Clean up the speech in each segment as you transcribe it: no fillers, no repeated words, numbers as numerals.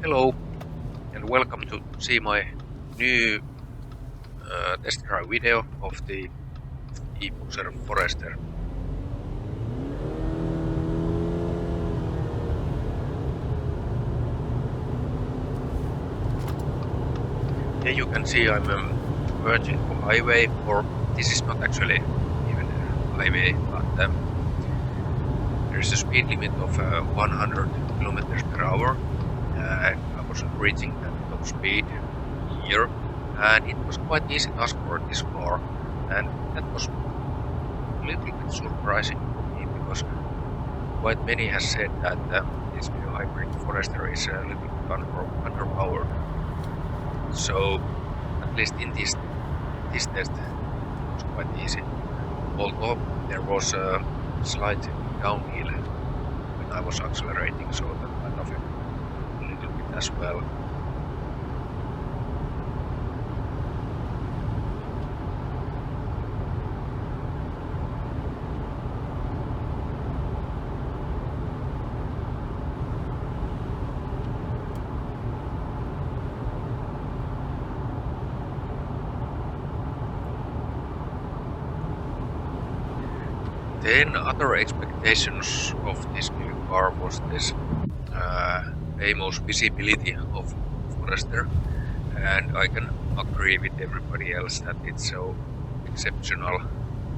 Hello and welcome to see my new test drive video of the eBoxer Forester. Here you can see I'm merging to highway, or this is not actually even a highway, but there is a speed limit of 100 kilometers per hour, and I was reaching that top speed here, and it was quite easy task for this car, and that was a little bit surprising for me because quite many has said that this new hybrid Forester is a little bit underpowered. So at least in this test it was quite easy. Although there was a slight downhill when I was accelerating, so that might affect a little bit as well. Then other expectations of this new car was this famous visibility of Forester, and I can agree with everybody else that it's so exceptional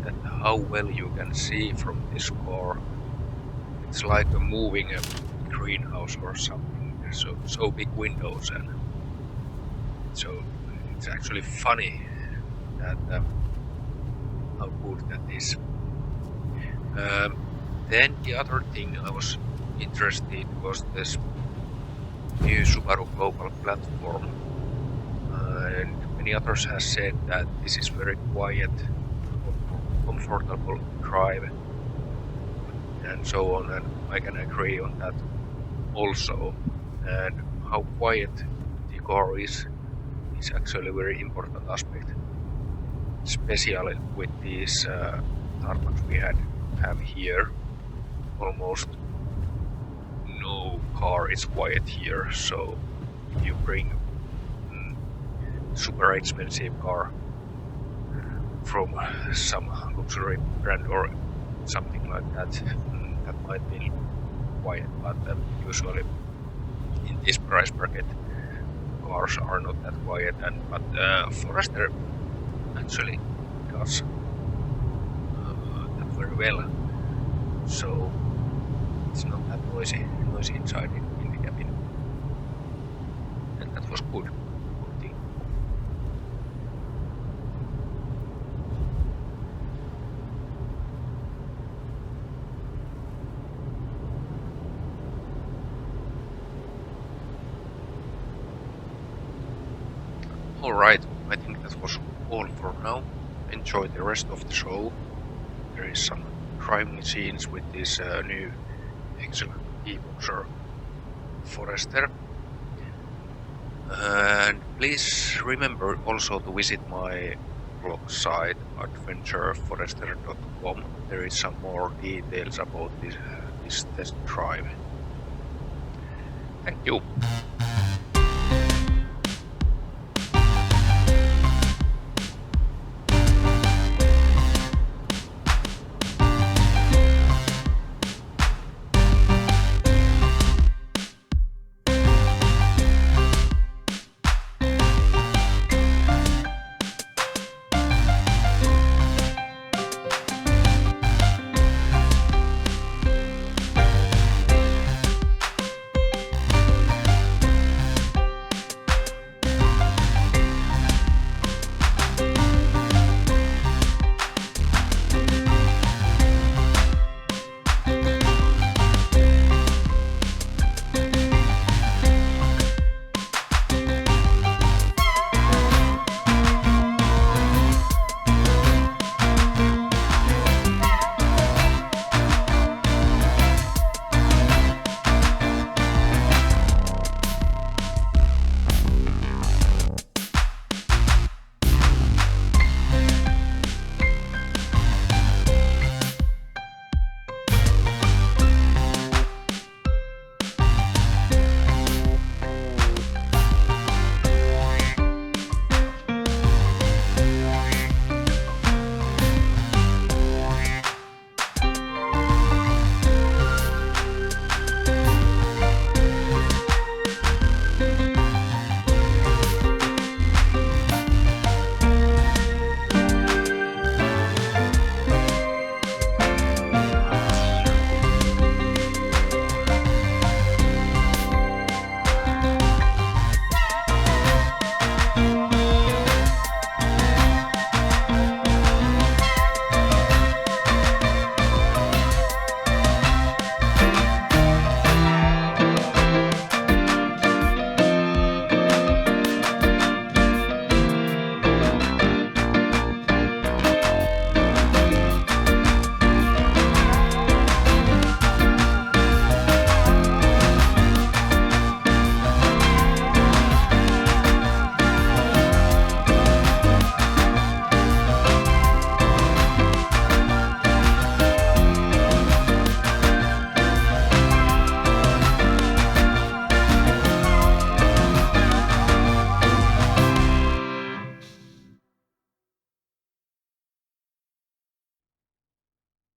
that how well you can see from this car. It's like a moving greenhouse or something. There's so big windows, and so it's actually funny that how good that is. Then the other thing I was interested was this new Subaru Global platform, and many others have said that this is very quiet, comfortable drive, and so on, and I can agree on that also. And how quiet the car is actually a very important aspect, especially with these tarmacs we have here. Almost no car is quiet here, so if you bring super expensive car from some luxury brand or something like that, that might be quiet, but usually in this price bracket cars are not that quiet, but Forester actually does that very well, so it's not that noisy inside in the cabin, and that was good thing. Alright, I think that was all for now. Enjoy the rest of the show. There is some driving scenes with this new excellent eBoxer Forester. And please remember also to visit my blog site adventureforester.com. There is some more details about this test drive. Thank you.